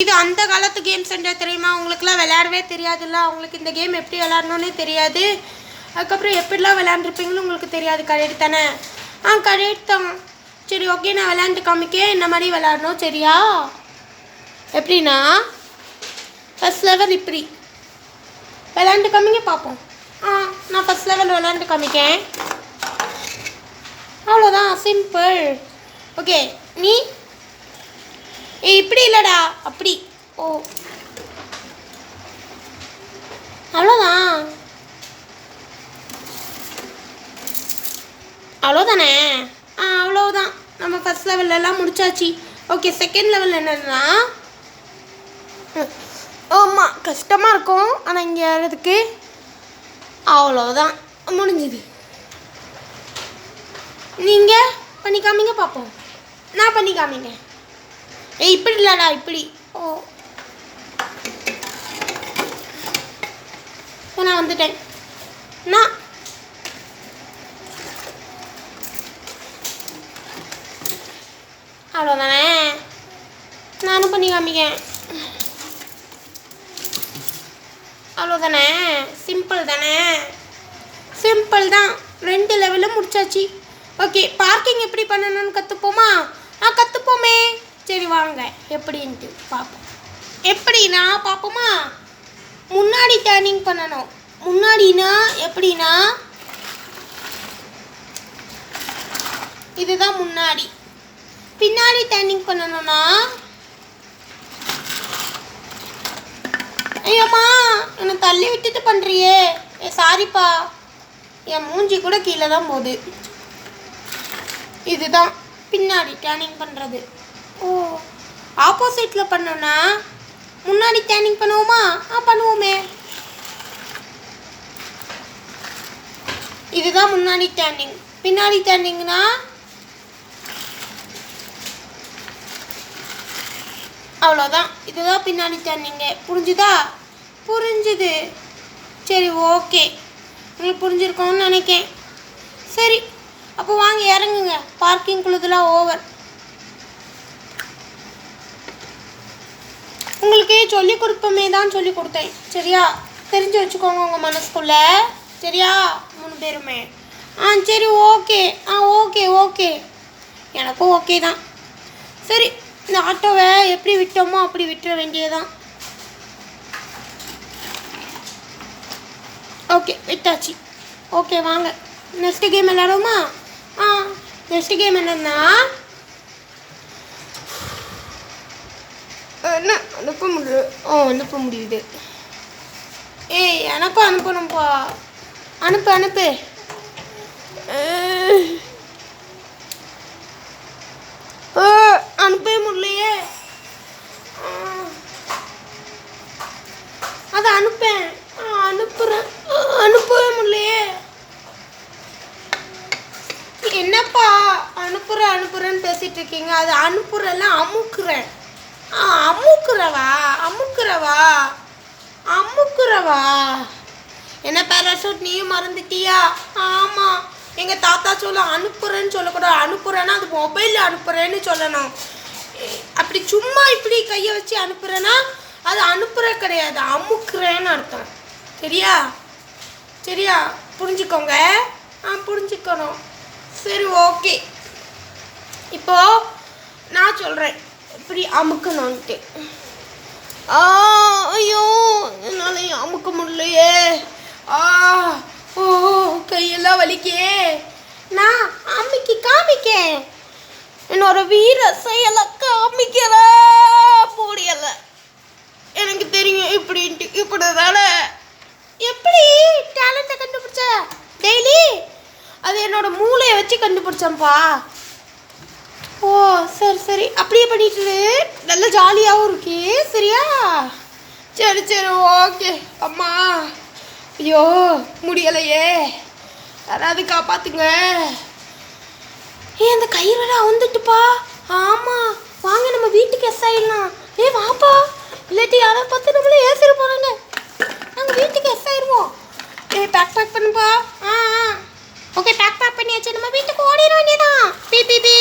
இது அந்த காலத்து கேம் சென்டர் தெரியுமா? உங்களுக்குலாம் விளையாடவே தெரியாதுல்ல. உங்களுக்கு இந்த கேம் எப்படி விளையாடணுன்னே தெரியாது. அதுக்கப்புறம் எப்படிலாம் விளையாண்டுருப்பீங்கன்னு உங்களுக்கு தெரியாது. கரெக்ட் தானே? கரெக்ட் தான். சரி ஓகே, நான் விளையாண்டு காமிக்கேன் இந்த மாதிரி விளையாடணும். சரியா? எப்படின்னா ஃபஸ்ட் லெவல் இப்படி விளையாண்டு காமிங்க பார்ப்போம். நான் ஃபஸ்ட் லெவல் விளையாண்டு காமிக்கேன். அவ்வளோதான், சிம்பிள். ஓகே, நீ இப்படி இல்லைடா, அப்படி. ஓ, அவ்வளோதான். அவ்வளோதானே? அவ்வளோதான். நம்ம ஃபஸ்ட் லெவல்லலாம் முடிச்சாச்சு. ஓகே, செகண்ட் லெவல் என்னன்னா, ஆமாம் கஷ்டமாக இருக்கும், ஆனால் இங்கே ஏறதுக்கு அவ்வளோதான், முடிஞ்சுது. நீங்கள் பண்ணி காமிங்க பார்ப்போம். நான் பண்ணி காமிங்க. இப்படி இல்லைடா, இப்படி. ஓ, நான் வந்துட்டேன். நான் அவ்வளோதானே? நானும் பண்ணி காமிக்கேன். அவ்வளோதானே? சிம்பிள் தானே? சிம்பிள் தான். 2 லெவலும் முடிச்சாச்சு. ஓகே, பார்க்கிங் எப்படி பண்ணணும்னு கற்றுப்போமா? கற்றுப்போமே. சரி வாங்க, எப்படின்ட்டு பார்ப்போம். எப்படின்னா பார்ப்போமா? முன்னாடி டர்னிங் பண்ணணும். முன்னாடினா எப்படின்னா, இதுதான் முன்னாடி. பின்னாடி டர்னிங் பண்ணணும்னா, ஐயோம்மா என்னை தள்ளி விட்டுட்டு பண்ணுறியே. சாரிப்பா, என் மூஞ்சி கூட கீழே தான் போகுது. இதுதான் பின்னாடி டர்னிங் பண்ணுறது. ஓ, ஆப்போசிட்டில் பண்ணோன்னா முன்னாடி டர்னிங் பண்ணுவோமா? பண்ணுவோமே. இதுதான் முன்னாடி டர்னிங். பின்னாடி டர்னிங்னா அவ்வளோதான். இதுதான் பின்னாடி டர்னிங்கு. புரிஞ்சுதா? புரிஞ்சுது. சரி ஓகே, உங்களுக்கு புரிஞ்சிருக்கோன்னு நினைக்கேன். சரி, அப்போ வாங்க இறங்குங்க. பார்க்கிங் குழுதெல்லாம் ஓவர். உங்களுக்கு சொல்லி கொடுப்போமே தான் சொல்லி கொடுத்தேன். சரியா? தெரிஞ்சு வச்சுக்கோங்க உங்கள் மனசுக்குள்ள. சரியா? 3 பேருமே. சரி ஓகே. ஓகே ஓகே, எனக்கும் ஓகே தான். சரி, இந்த ஆட்டோவை எப்படி விட்டோமோ அப்படி விட்டுற வேண்டியதுதான். ஓகே, விட்டாச்சு. ஓகே வாங்க, நெக்ஸ்ட் கேம் விளையாடுவோமா? நெக்ஸ்ட் கேம் என்னன்னா, என்ன அனுப்ப முடியல. அனுப்ப முடியுது. எனக்கும் அனுப்பணும்ப்பா. அனுப்பு அனுப்பு. அனுப்பவே முடியலையே. அதை அனுப்பேன். அனுப்புகிறேன். அனுப்பவே முடியலையே. என்னப்பா அனுப்புறேன்னு பேசிட்டு இருக்கீங்க? அது அனுப்புறேன், அமுக்குறேன். அமுக்குறவா என்ன பேராசூட், நீயும் மறந்துட்டியா? ஆமாம், எங்கள் தாத்தா சொல்ல அனுப்புறேன்னு சொல்லக்கூடாது. அனுப்புறேன்னா அது மொபைலில் அனுப்புறேன்னு சொல்லணும். அப்படி சும்மா இப்படி கையை வச்சு அனுப்புறேன்னா அது அனுப்புற கிடையாது, அமுக்குறேன்னு அர்த்தம். சரியா? சரியா? புரிஞ்சுக்கோங்க. புரிஞ்சுக்கணும். சரி ஓகே, இப்போது நான் சொல்கிறேன் இப்படி அமுக்கணுன்ட்டு. ஐயோ, என்னால் அமுக்க முடியலையே. ஓ, கையெல்லாம் வலிக்கே. நான் அமுக்கி காமிக்கேன். என்னோட வீர செயலை காமிக்கிற முடியலை. எனக்கு தெரியும் இப்படின்ட்டு. இப்படி தானே? எப்படி டேலண்ட்டை கண்டுபிடிச்ச? டெய்லி அது என்னோட மூளையை வச்சு கண்டுபிடிச்சேன்ப்பா. ஓ சரி சரி, அப்படியே பண்ணிட்டு நல்ல ஜாலியாகவும் இருக்கே. சரியா? சரி சரி ஓகே. அம்மா, ஐயோ முடியலையே, யாராவது காப்பாத்துங்க. அந்த கயிறு வந்துட்டுப்பா. ஆமாம், வாங்க நம்ம வீட்டுக்கு எஸ் ஆயிடலாம். வாப்பா, இல்லாட்டி யாராவது பார்த்து நம்மளே ஏசிட போகிறாங்க. நாங்கள் வீட்டுக்கு எஸ் ஆயிடுவோம். பேக் பண்ணுப்பா. ஓகே, பேக் பண்ணியாச்சு. நம்ம வீட்டுக்கு ஓடிட வேண்டியதான். பீ பீ பீ.